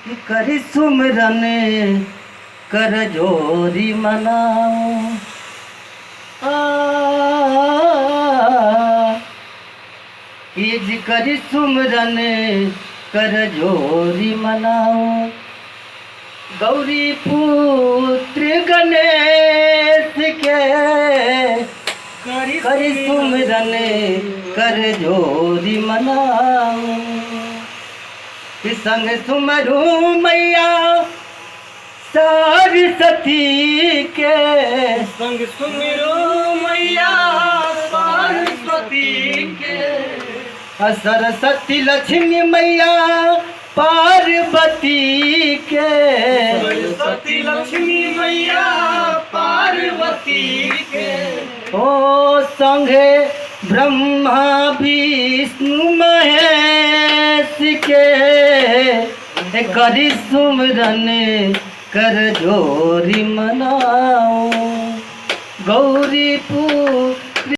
करी सुमरन कर जोरी मनाओ। ईज करी सुमरन कर जोरी मनाओ। गौरी पुत्र गणेश के करी सुमरन कर जोरी मनाओ। संग सुमरू मैया सरस्वती के, संग सुमिरो मैया सरस्वती के। सरस्वती लक्ष्मी मैया पार्वती के। सरस्वती लक्ष्मी मैया पार्वती के। ओ संगे ब्रह्मा विष्णु महेश के करी सुमरन कर जोरी मनाओ। गौरी